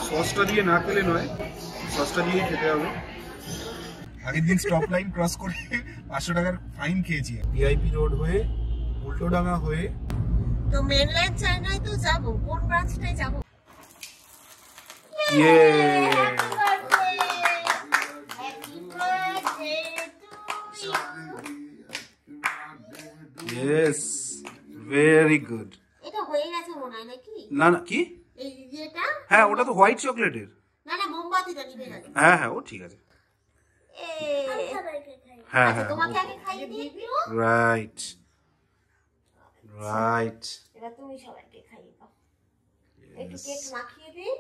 সসটা দিয়ে না খেলে নয়, সসটা দিয়ে খেতে হবে। আগের দিন স্টপ লাইন ক্রস করে 500 টাকার ফাইন খেয়েছি। ভিআইপি রোড হয়ে উল্টোডাঙ্গা হয়ে তো মেনল্যান্ড চায়নায় তো যাব, কোন ব্রাঞ্চটাই যাব? Yes, very good. এটা হয়ে গেছে মনে হয় নাকি? না না, কি এই যেটা? হ্যাঁ, ওটা তো হোয়াইট চকলেটের। না না, মোমবাতিটা নিভে গেছে। হ্যাঁ হ্যাঁ, ও ঠিক আছে। হ্যাঁ হ্যাঁ, তোমাকে আগে খাইয়ে দিই। Right right. এটা তুমি সবাইকে খাইয়ে দাও। একটু কেক মাখিয়ে দিই।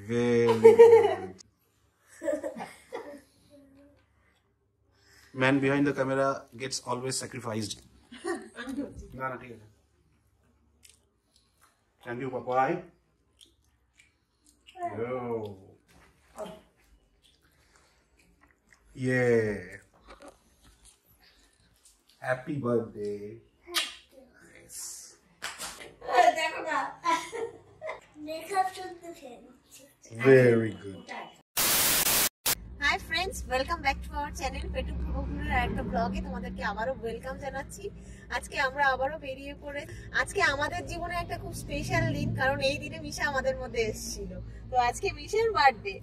Very good. Man behind the camera gets always sacrificed. No, no, ठीक है. Thank you, Papai. Yo. Yeah. Happy birthday. Yes. দেখো না। মেকআপ চলতেছে। Very good. Hi friends, welcome back to our channel Petu পূর্বপুরের একটা ব্লগে তোমাদেরকে আবারও ওয়েলকাম জানাচ্ছি। আজকে আমরা আবারও বেরিয়ে পড়ে, আজকে আমাদের জীবনে একটা খুব স্পেশাল দিন, কারণ এই দিনে মিশা আমাদের মধ্যে এসেছিল। তো আজকে মিশার বার্থডে,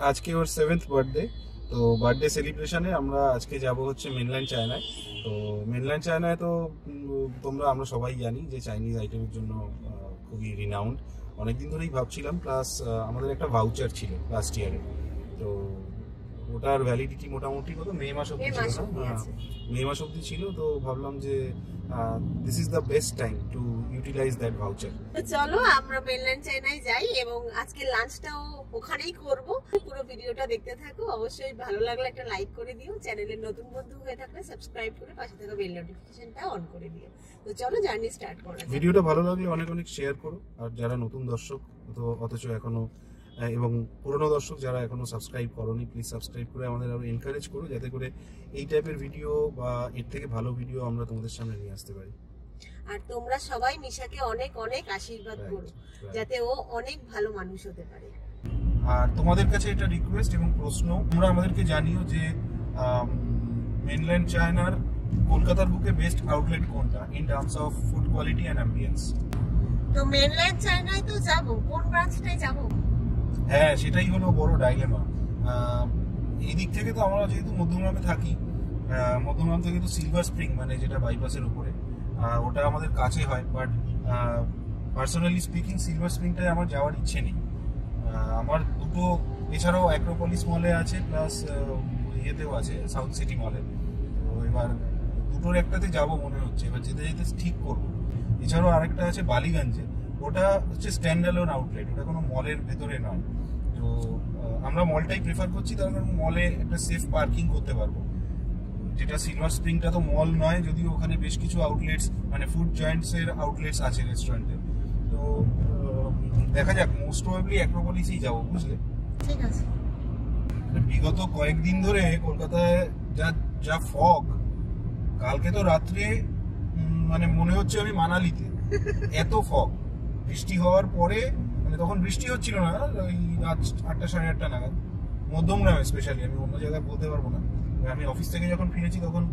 আজকে ওর 7th বার্থডে। তো বার্থডে সেলিব্রেশনে আমরা আজকে যাব হচ্ছে মেনল্যান্ড চায়নায়। তো মেনল্যান্ড চায়নায় তো আমরা সবাই জানি যে চাইনিজ আইটেমের জন্য খুবই রিনাউন্ড। অনেকদিন ধরেই ভাবছিলাম, প্লাস আমাদের একটা ভাউচার ছিল লাস্ট ইয়ারে। তো ওটার ভ্যালিডিটি মোটামুটি কত মে মাস অবধি ছিল না? মে মাস অবধি ছিল। তো ভাবলাম যে this is the best time to utilise that voucher. তো চলো আমরা মেনল্যান্ড চায়নায় যাই এবং আজকে লাঞ্চটাও ওখানেই করব। পুরো ভিডিওটা দেখতে থাকো। অবশ্যই ভালো লাগলে একটা লাইক করে দিও, চ্যানেলের নতুন বন্ধু হয়ে থাকলে সাবস্ক্রাইব করে পাশে থাকা বেল নোটিফিকেশনটা অন করে দিও। তো চলো জার্নি স্টার্ট করা যাক। ভিডিওটা ভালো লাগলে অনেক অনেক শেয়ার করো। আর যারা নতুন দর্শক অথচ এখনো এবং পুরনো দর্শক যারা এখনো সাবস্ক্রাইব করোনি, প্লিজ সাবস্ক্রাইব করে আমাদের আরো এনকারেজ করো, যাতে করে এই টাইপের ভিডিও বা এর থেকে ভালো ভিডিও আমরা তোমাদের সামনে নিয়ে আসতে পারি। আর তোমরা সবাই মিশাকে অনেক অনেক আশীর্বাদ করো, যাতে ও অনেক ভালো মানুষ হতে পারে। আর তোমাদের কাছে এটা রিকোয়েস্ট এবং প্রশ্ন, তোমরা আমাদেরকে জানিও যে মেনল্যান্ড চায়নার কলকাতার বুকে বেস্ট আউটলেট কোনটা in terms of food quality and ambience. তো মেনল্যান্ড চায়নায় তো যাব, কোন ব্রাঞ্চটাই যাব? হ্যাঁ, সেটাই হলো বড় ডাইলেমা। এই দিক থেকে তো আমরা যেহেতু মধ্যমগ্রামে থাকি, মধ্যমগ্রাম থেকে তো সিলভার স্প্রিং, মানে যেটা বাইপাসের উপরে, ওটা আমাদের কাছে হয়। বাট পার্সোনালি স্পিকিং সিলভার স্প্রিংটায় আমার যাওয়ার ইচ্ছে নেই। আমার দুটো, এছাড়াও অ্যাক্রোপলিস মলে আছে, প্লাস ইয়েতেও আছে সাউথ সিটি মলে। তো এবার দুটোর একটাতে যাব মনে হচ্ছে, এবার যেতে যেতে ঠিক করবো। এছাড়াও আরেকটা আছে বালিগঞ্জে, ওটা হচ্ছে স্ট্যান্ড অ্যালোন আউটলেট, ওটা কোনো মলের ভেতরে নয়। তো আমরা মলটাই প্রেফার করছি, তার কারণ মলে একটা সেফ পার্কিং করতে পারবো। যেটা সিলভার স্প্রিংটা তো মল নয়, যদিও ওখানে বেশ কিছু আউটলেটস, মানে ফুড জয়েন্টস এর আউটলেটস আছে রেস্টুরেন্টে। তো দেখা যাক, মোস্ট প্রবাবলি অ্যাক্রোপলিসেই যাবো, বুঝলে? ঠিক আছে। বিগত কয়েকদিন ধরে কলকাতায় যা ফগ, কালকে তো রাত্রে মানে মনে হচ্ছে আমি মানালিতে, এত ফগ। বৃষ্টি হওয়ার পরে, মানে তখন বৃষ্টি হচ্ছিল না, ওই রাত 8টা সাড়ে 8টা নাগাদ, মধ্যমগ্রামে স্পেশালি, আমি অন্য জায়গায় বলতে পারবো না। আমি অফিস থেকে যখন ফিরেছি তখন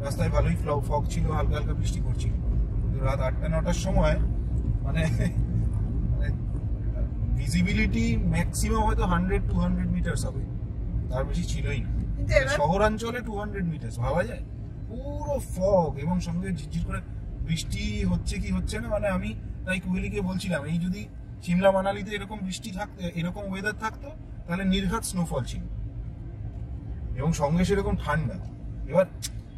রাস্তায় ভালোই ফগ ছিল, হালকা হালকা বৃষ্টি করছিল। কিন্তু রাত 8টা 9টার সময় মানে ভিজিবিলিটি ম্যাক্সিমাম হয়তো 100-200 মিটার্স হবে, তার বেশি ছিলই না। শহরাঞ্চলে 200 মিটার্স ভাবা যায়, পুরো ফগ, এবং সঙ্গে ঝিরঝির করে বৃষ্টি হচ্ছে কি হচ্ছে না। মানে আমি তাই কুহেলিকে বলছিলাম, এই যদি সিমলা মানালিতে এরকম বৃষ্টি থাকতো, এরকম ওয়েদার থাকতো, তাহলে নির্ঘাত স্নোফল ছিল, এবং সঙ্গে সেরকম ঠান্ডা। এবার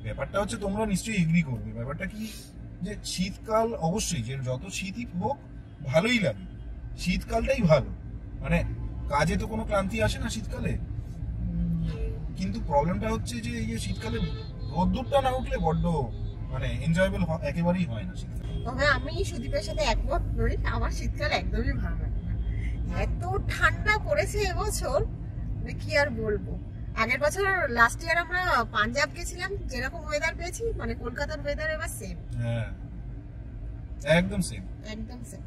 ব্যাপারটা হচ্ছে, তোমরা নিশ্চয়ই এগ্রি করবে, ব্যাপারটা কি যে শীতকাল অবশ্যই, যে যত শীতই হোক ভালোই লাগে, শীতকালটাই ভালো। মানে কাজে তো কোনো ক্লান্তি আসে না শীতকালে। কিন্তু প্রবলেমটা হচ্ছে যে এই যে শীতকালে রোদ্দুরটা না উঠলে বড্ড মানে এনজয়েবল একেবারেই হয় না শীতকাল। তবে আমি সুদীপের সাথে একমত নই, আমার শীতকাল একদমই ভালো লাগে না। এত ঠান্ডা পড়েছে এবছর, কি আর বলবো। আগের বছর লাস্ট ইয়ার আমরা পাঞ্জাব গেছিলাম, যেরকম ওয়েদার পেয়েছি, মানে কলকাতার ওয়েদার এবার সেম। হ্যাঁ, একদম সেম, একদম সেম।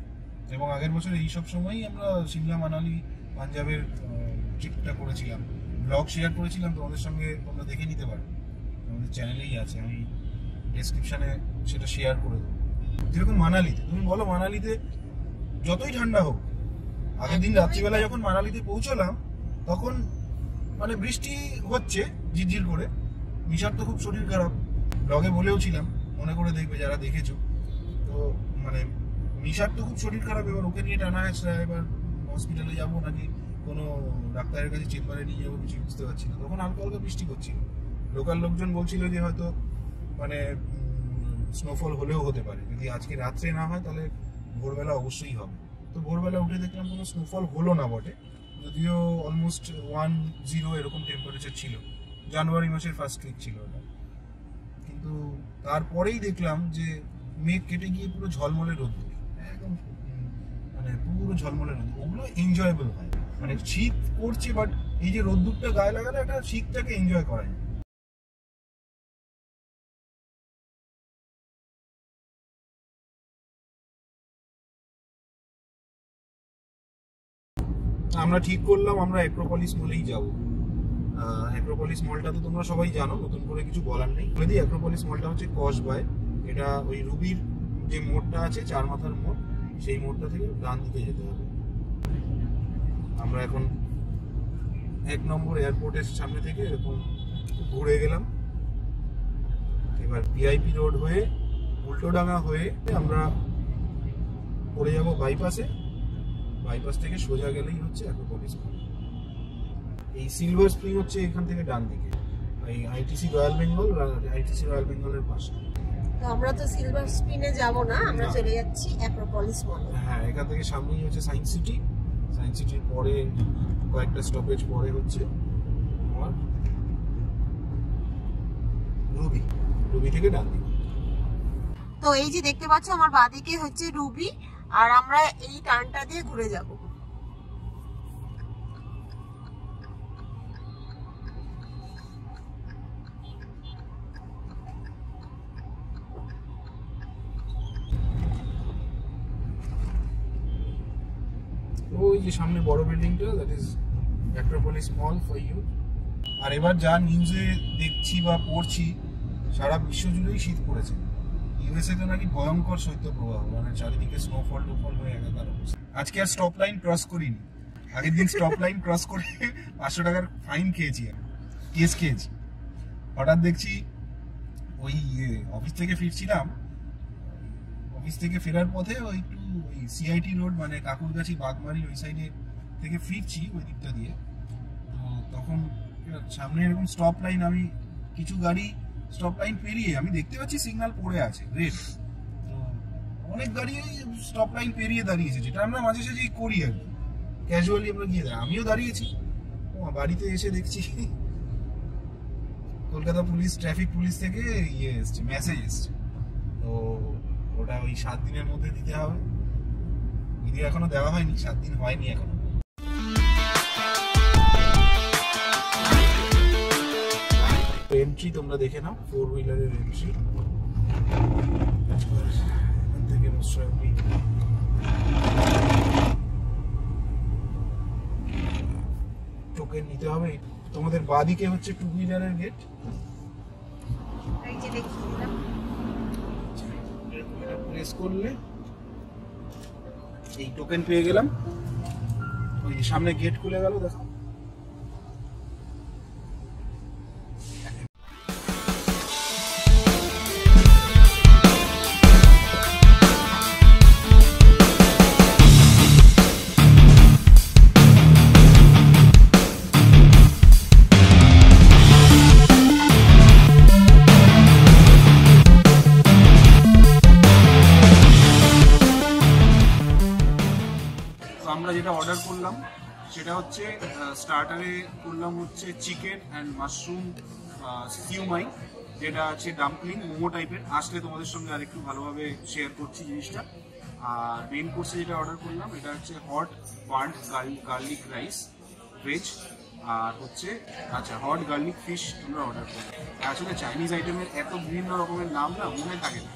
এবং আগের বছর এইসব সময়ই আমরা সিমলা মানালি পাঞ্জাবের ট্রিপটা করেছিলাম, ব্লগ শেয়ার করেছিলাম তোমাদের সঙ্গে, তোমরা দেখে নিতে পারো, আমাদের চ্যানেলেই আছে, আমি ডেসক্রিপশানে সেটা শেয়ার করে দেবো। যেরকম মানালিতে, তুমি বলো মানালিতে যতই ঠান্ডা হোক, আগের দিন রাত্রিবেলা যখন মানালিতে পৌঁছলাম তখন মানে বৃষ্টি হচ্ছে ঝিরঝির করে, মিশার তো খুব শরীর খারাপ, ব্লগে বলেও ছিলাম, মনে করে দেখবে যারা দেখেছো। তো মানে মিশার তো খুব শরীর খারাপ, এবার ওকে নিয়ে টানা আছে, এবার হসপিটালে যাবো নাকি কোনো ডাক্তারের কাছে চেম্বারে নিয়ে যাবো কিছু বুঝতে পারছি না। তখন হালকা হালকা বৃষ্টি করছিল, লোকাল লোকজন বলছিল যে হয়তো মানে স্নোফল হলেও হতে পারে, যদি আজকে রাত্রে না হয় তাহলে ভোরবেলা অবশ্যই হবে। তো ভোরবেলা উঠে দেখলাম কোনো স্নোফল হলো না বটে, যদিও অলমোস্ট 10 এরকম টেম্পারেচার ছিল, জানুয়ারি মাসের ফার্স্ট উইক ছিল ওটা। কিন্তু তারপরেই দেখলাম যে মেঘ কেটে গিয়ে পুরো ঝলমলে রোদ্দুর, একদম মানে পুরো ঝলমলে রোদ্দুর, ওগুলো এনজয়েবল হয়। মানে শীত করছে বাট এই যে রোদ্দুরটা গায়ে লাগালে একটা শীতটাকে এনজয় করা যায়। আমরা ঠিক করলাম আমরা অ্যাক্রোপলিস মলেই যাবো। অ্যাক্রোপলিস মলটা তো তোমরা সবাই জানো, নতুন করে কিছু বলার নেই। যদি অ্যাক্রোপলিস মলটা হচ্ছে কসবায়, এটা ওই রুবির যে মোড়টা আছে, 4 মাথার মোড়, সেই মোড়টা থেকে ডান দিকে যেতে হবে। আমরা এখন 1 নম্বর এয়ারপোর্টের সামনে থেকে এরকম ঘুরে গেলাম, এবার ভিআইপি রোড হয়ে উল্টোডাঙ্গা হয়ে আমরা পড়ে যাবো বাইপাসে, বাইপাস থেকে সোজা গেলেই হচ্ছে অ্যাক্রোপলিস মল। এই সিলভার স্প্রিং হচ্ছে এখান থেকে ডান দিকে, এই ITC royal Bengal, ITC royal বেঙ্গলের পাশে। তো আমরা তো সিলভার স্প্রিনে যাব না, আমরা চলে যাচ্ছি অ্যাক্রোপলিস মলে। হ্যাঁ, এখান থেকে সামনেই হচ্ছে সায়েন্স সিটি, সায়েন্স সিটির পরে কয়েকটা স্টপেজ পরে হচ্ছে আমার রুবি, রুবি থেকে ডান দিকে। তো এই যে দেখতে পাচ্ছ আমার বাঁদিকে হচ্ছে রুবি, আর আমরা এই টার্নটা দিয়ে ঘুরে যাব। ওই যে সামনে বড় বিল্ডিংটা, that is Acropolis mall for you. আর এবার যা নিউজে দেখছি বা পড়ছি, সারা বিশ্ব জুড়েই শীত পড়েছে। ইউএসএ তে নাকি ভয়ঙ্কর শৈত্যপ্রবাহ, মানে চারিদিকে স্নোফল টোফল হয়ে একাকার অবস্থা। আজকে আর স্টপ লাইন ক্রস করিনি, আগের দিন স্টপ লাইন ক্রস করে 500 টাকার ফাইন খেয়েছি, কেস খেয়েছি। হঠাৎ দেখছি ওই অফিস থেকে ফিরছিলাম, অফিস থেকে ফেরার পথে ওই একটু ওই সিআইটি রোড মানে কাকুরগাছি বাগমারি ওই সাইডে থেকে ফিরছি ওই দিকটা দিয়ে। তো তখন সামনে এরকম স্টপ লাইন, আমি কিছু গাড়ি স্টপ লাইন পেরিয়ে আমি দেখতে পাচ্ছি সিগন্যাল পড়ে আছে রেড, তো অনেক গাড়ি স্টপ লাইন পেরিয়ে দাঁড়িয়েছে, যেটা আমরা মাঝে সাঝে করি আর কি, ক্যাজুয়ালি আমরা গিয়ে আমিও দাঁড়িয়েছি। বাড়িতে এসে দেখছি কলকাতা পুলিশ, ট্রাফিক পুলিশ থেকে ইয়ে এসছে, মেসেজ এসছে, তো ওটা ওই 7 দিনের মধ্যে দিতে হবে। যদি এখনো দেওয়া হয়নি, 7 দিন হয়নি এখনো। এন্ট্রি তোমরা দেখে নাও, 4 হুইলারের এন্ট্রি থেকে টোকেন নিতে হবে। তোমাদের বাদিকে হচ্ছে 2 হুইলারের গেট, প্রেস করলে এই টোকেন পেয়ে গেলাম, ওই সামনে গেট খুলে গেল, দেখো। আমরা যেটা অর্ডার করলাম সেটা হচ্ছে স্টার্টারে করলাম হচ্ছে চিকেন অ্যান্ড মাশরুম সিউমাই, যেটা আছে ডাম্পলিং মোমো টাইপের। আসলে তোমাদের সঙ্গে আরেকটু ভালোভাবে শেয়ার করছি জিনিসটা। আর মেন কোর্সে যেটা অর্ডার করলাম এটা হচ্ছে hot burnt garlic rice veg, আর হচ্ছে আচ্ছা হট গার্লিক ফিশ আমরা অর্ডার করলাম। আসলে চাইনিজ আইটেমের এত বিভিন্ন রকমের নাম না মনে থাকে না,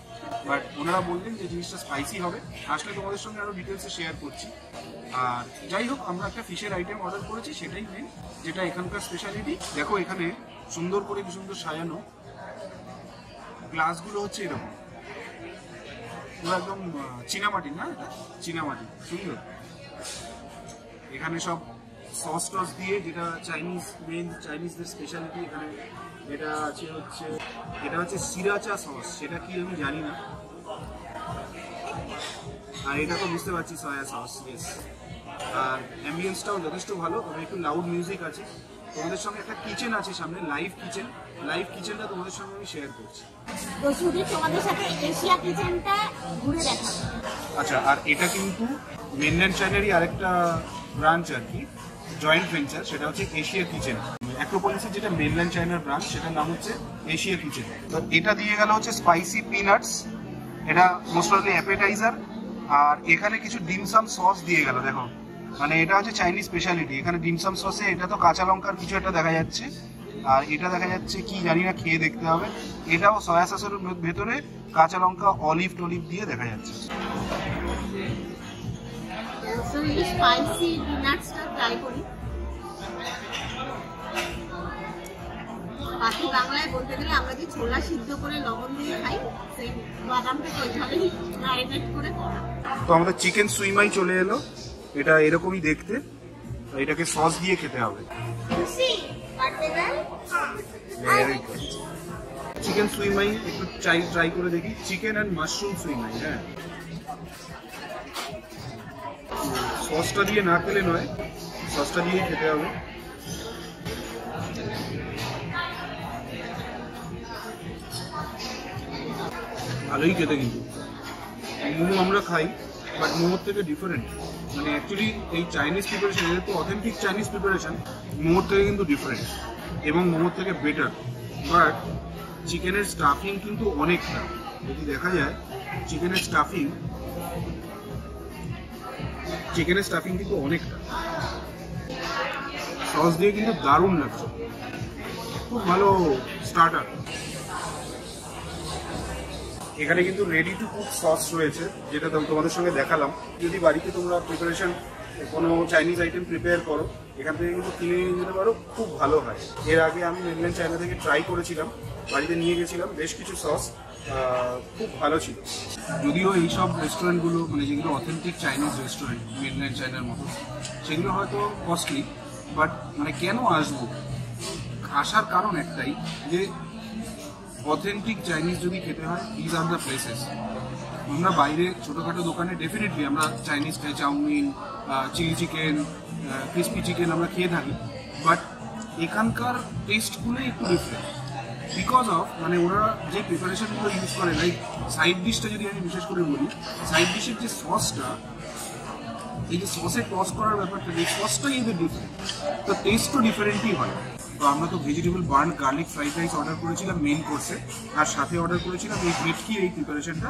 বাট ওনারা বললেন যে জিনিসটা স্পাইসি হবে, আসলে তোমাদের সঙ্গে আরো ডিটেলসে শেয়ার করছি। আর যাই হোক, আমরা একটা ফিশের আইটেম অর্ডার করেছি, সেটাই মেন, যেটা এখানকার স্পেশালিটি। দেখো এখানে সুন্দর করে কি সুন্দর সাজানো, গ্লাসগুলো হচ্ছে এরকম পুরো একদম চীনামাটির, না এটা চীনামাটি, সুন্দর। এখানে সব সস টস দিয়ে, যেটা চাইনিজদের স্পেশালিটি। এখানে এটা হচ্ছে সিরাচা সস, সেটা কি আমি জানি না। আর এটা তো বুঝতে পারছি সয়া সস, ইয়েস। আর অ্যাম্বিয়েন্সটাও যথেষ্ট ভালো, তবে একটু লাউড মিউজিক আছে। তোমাদের সঙ্গে একটা কিচেন আছে সামনে, লাইভ কিচেনটা তোমাদের সঙ্গে আমি শেয়ার করছি। তো শুধু তোমাদের সাথে এশিয়া কিচেনটা ঘুরে দেখাবো। আচ্ছা, আর এটা কিন্তু মেনল্যান্ড চায়নারই আরেকটা ব্রাঞ্চ আর কি, জয়েন্ট ভেঞ্চার, সেটা হচ্ছে এশিয়া কিচেন। অ্যাক্রোপলিসের যেটা মেনল্যান্ড চায়নার ব্রাঞ্চ, সেটার নাম হচ্ছে এশিয়া কিচেন। তো এটা দিয়ে গেল হচ্ছে স্পাইসি পিনাটস, এটা মোস্ট অফলি অ্যাপেটাইজার। আর এখানে কিছু ডিমসাম সস দিয়ে গেল, দেখো মানে এটা হচ্ছে চাইনিজ স্পেশালিটি। এখানে ডিমসাম সসে এটা তো কাঁচা লঙ্কার কিছু একটা দেখা যাচ্ছে, আর এটা দেখা যাচ্ছে কি জানি না, খেয়ে দেখতে হবে। এটাও সয়া সসের ভেতরে কাঁচা লঙ্কা অলিভ টলিভ দিয়ে দেখা যাচ্ছে। সো এই স্পাইসি পিনাটসটা ট্রাই করি। বাকি বাংলায় বলতে গেলে আমরা যে ছোলা সিদ্ধ করে লবণ দিয়ে খাই, সেই বাদামটা ওইভাবেই ম্যারিনেট করে করা। তো আমাদের চিকেন সুইমাই চলে এলো, এটা এরকমই দেখতে, এটাকে সস দিয়ে খেতে হবে। চিকেন সুইমাই একটু ট্রাই করে দেখি, চিকেন অ্যান্ড মাশরুম সুইমাই। হ্যাঁ, সসটা দিয়ে না খেলে নয়, সসটা দিয়ে খেতে হবে। ভালোই খেতে, কিন্তু মোমো আমরা খাই, বাট মোমোর থেকে ডিফারেন্ট। মানে অ্যাকচুয়ালি এই চাইনিজ প্রিপারেশন, এটা তো অথেন্টিক চাইনিজ প্রিপারেশন, মোমোর থেকে কিন্তু ডিফারেন্ট এবং মোমোর থেকে বেটার। বাট চিকেনের স্টাফিং কিন্তু অনেকটা, যদি দেখা যায় চিকেনের স্টাফিং কিন্তু অনেকটা। সস দিয়ে কিন্তু দারুণ লাগছে, খুব ভালো স্টার্টার। এখানে কিন্তু রেডি টু কুক সস রয়েছে, যেটা তোমাদের সঙ্গে দেখালাম। যদি বাড়িতে তোমরা প্রিপারেশন কোনো চাইনিজ আইটেম প্রিপেয়ার করো, এখান থেকে কিন্তু কিনে নিয়ে যেতে পারো, খুব ভালো হয়। এর আগে আমি মেনল্যান্ড চায়না থেকে ট্রাই করেছিলাম, বাড়িতে নিয়ে গেছিলাম বেশ কিছু সস, খুব ভালো ছিল। যদিও এইসব রেস্টুরেন্টগুলো, মানে যেগুলো অথেন্টিক চাইনিজ রেস্টুরেন্ট মেনল্যান্ড চায়নার মতো, সেগুলো হয়তো কস্টলি, বাট মানে কেন আসবো, আসার কারণ একটাই, যে অথেন্টিক চাইনিজ যদি খেতে হয়, দিজ আর দ্য প্লেসেস। আমরা বাইরে ছোটোখাটো দোকানে ডেফিনেটলি আমরা চাইনিজ খাই, chowmein, chilli chicken, crispy chicken আমরা খেয়ে থাকি, বাট এখানকার টেস্টগুলোই একটু ডিফারেন্ট। বিকজ অফ মানে ওরা যে প্রিপারেশনগুলো ইউজ করে, লাইক সাইড ডিশটা যদি আমি বিশেষ করে বলি, সাইড ডিশের যে সসটা, এই যে সসে টস করার ব্যাপারটা, এই সসটাই এদের ডিফারেন্ট, তো টেস্টও ডিফারেন্টই হয়। তো আমরা তো vegetable burn garlic fried rice order করেছিলাম মেইন কোর্সে, আর সাথে অর্ডার করেছিলাম এই ভেটকির এই প্রিপারেশনটা।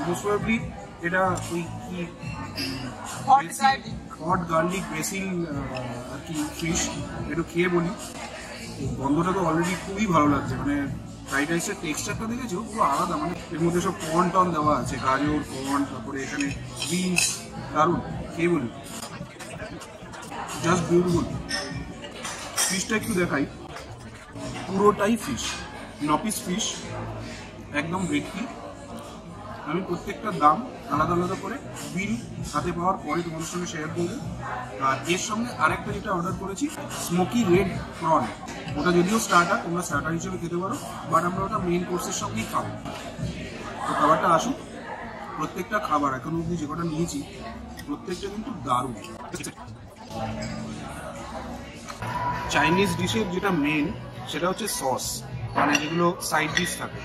মোস্ট প্রবাবলি এটা ওই কি হট গার্লিক বেসিল আর কি ফিশ, একটু খেয়ে বলি। গন্ধটা তো অলরেডি খুবই ভালো লাগছে, মানে ফ্রাইড রাইসের টেক্সচারটা দেখেছো, পুরো আলাদা। মানে এর মধ্যে সব কর্ন টন দেওয়া আছে, গাজর, কর্ন, তারপরে এখানে বিনস, দারুণ। খেয়ে বলি, জাস্ট বিউটিফুল। ফিশটা একটু দেখাই, পুরোটাই ফিশ, নপিস ফিশ, একদম ভেটকি। আমি প্রত্যেকটা দাম আলাদা আলাদা করে বিল হাতে পাওয়ার পরে তোমাদের সঙ্গে শেয়ার করবো। আর এর সঙ্গে আরেকটা যেটা অর্ডার করেছি, স্মোকি রেড প্রন, ওটা যদিও স্টার্টার, তোমরা স্টার্টার হিসেবে খেতে পারো, বাট আমরা ওটা মেইন কোর্সের সঙ্গেই খাবো। তো খাবারটা আসুক। প্রত্যেকটা খাবার এখন অবধি যে কটা নিয়েছি, প্রত্যেকটা কিন্তু দারুণ। চাইনিজ ডিশের যেটা মেন, সেটা হচ্ছে সস, মানে যেগুলো সাইড ডিশ থাকে,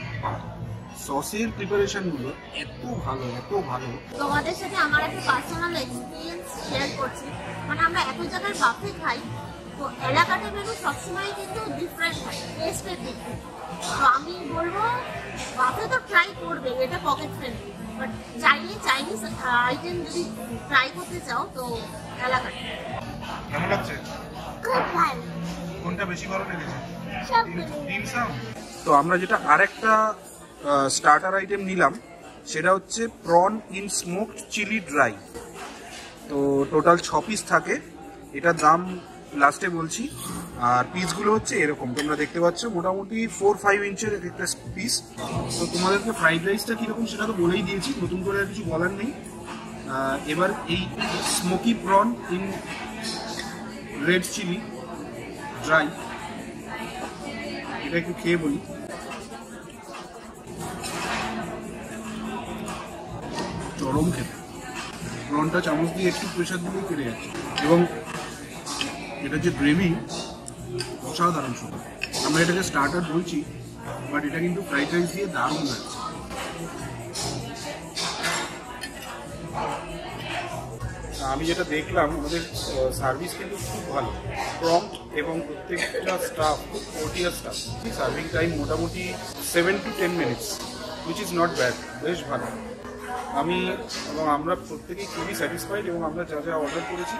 সসের প্রিপারেশনগুলো এত ভালো, এত ভালো। তোমাদের সাথে আমার একটা পার্সোনাল এক্সপিরিয়েন্স শেয়ার করছি। মানে আমরা এত জায়গায় বাফে খাই, তো এলাকাটা মেনু সবসময় কিন্তু ডিফারেন্ট হয়, টেস্টের দিক থেকে। তো আমি বলবো বাফে তো ট্রাই করবে, এটা pocket friendly, but Chinese item যদি ট্রাই করতে চাও, তো এলাকাটা। কেমন লাগছে? খুব ভালো। কোনটা বেশি ভালো লেগেছে? সব ডিমসাম। তো আমরা যেটা আরেকটা স্টার্টার আইটেম নিলাম, সেটা হচ্ছে prawn in smoked chilli dry. তো টোটাল 6 পিস থাকে, এটার দাম লাস্টে বলছি। আর পিসগুলো হচ্ছে এরকম, তোমরা দেখতে পাচ্ছ মোটামুটি 4-5 ইঞ্চের একটা পিস। তো তোমাদেরকে ফ্রাইড রাইসটা কীরকম সেটা তো বলেই দিয়েছি, নতুন করে আর কিছু বলার নেই। এবার এই smoky prawn in red chilli dry, এটা একটু খেয়ে বলি। চরম খেতে, প্রনটা চামচ দিয়ে একটু প্রেশার দিলেই কেটে যাচ্ছে, এবং এটা যে গ্রেভি অসাধারণ শুধু। আমরা এটাকে স্টার্টার বলছি, বাট এটা কিন্তু ফ্রাইড রাইস দিয়ে দারুণ লাগছে। আমি যেটা দেখলাম, আমাদের সার্ভিস কিন্তু খুব ভালো, প্রম্পট, এবং প্রত্যেকটা স্টাফ খুব কোর্টিয়াস স্টাফ। সার্ভিং টাইম মোটামুটি 7 to 10 minutes, which is not bad, বেশ ভালো। আমি এবং আমরা প্রত্যেকেই খুবই স্যাটিসফাইড, এবং আমরা যা যা অর্ডার করেছি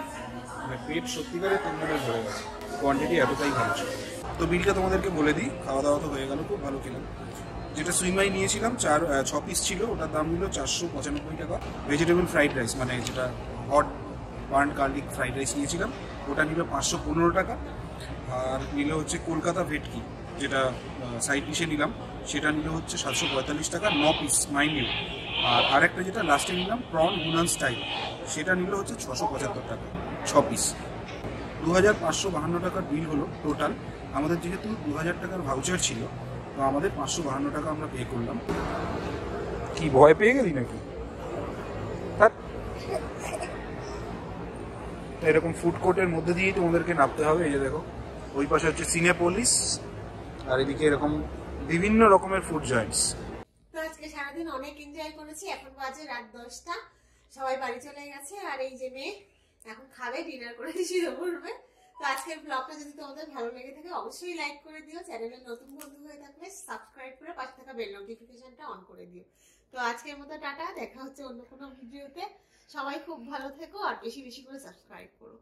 মানে পেট সত্যিকারে 3 মিনিট ভরে গেছে, কোয়ান্টিটি এতটাই ভালো ছিল। তো বিলটা তোমাদেরকে বলে দিই, খাওয়া দাওয়া তো হয়ে গেল, খুব ভালো খেলাম। যেটা সুইমাই নিয়েছিলাম 6 পিস ছিল, ওটার দাম নিল 495 টাকা। ভেজিটেবল ফ্রাইড রাইস মানে যেটা hot burn garlic fried rice নিয়েছিলাম, ওটা নিল 515 টাকা। আর নিল হচ্ছে কলকাতা ভেটকি, যেটা সাইড ডিশে নিলাম, সেটা নিল হচ্ছে 745 টাকা, 9 পিস মাইন্ড ইউ। আর আরেকটা যেটা লাস্টে নিলাম প্রন গুনান স্টাইল, সেটা নিল হচ্ছে 675 টাকা, 6 পিস। 2552 টাকার বিল হলো টোটাল। আমাদের যেহেতু 2000 টাকার ভাউচার ছিল, তো আমাদের 552 টাকা আমরা পে করলাম। কি ভয় পেয়ে গেলি নাকি? এরকম ফুড কোর্টের মধ্যে দিয়েই তোমাদেরকে নামতে হবে। এই যে দেখো, ওই পাশে হচ্ছে সিনেপোলিস, আর এদিকে এরকম বিভিন্ন রকমের ফুড জয়েন্টস। তো আজকে সারাদিন অনেক এনজয় করেছি, এখন বাজে রাত 10টা, সবাই বাড়ি চলে গেছে। আর এই যে মেয়ে এখন খাবে, ডিনার করে শুয়ে পড়বে। তো আজকের ব্লগটা যদি তোমাদের ভালো লেগে থাকে অবশ্যই লাইক করে দিও, চ্যানেলে নতুন বন্ধু হয়ে থাকলে সাবস্ক্রাইব করে পাশে থাকা বেল নোটিফিকেশনটা অন করে দিও। তো আজকের মতো টাটা, দেখা হচ্ছে অন্য কোনো ভিডিওতে। সবাই খুব ভালো থেকো আর বেশি বেশি করে সাবস্ক্রাইব করো।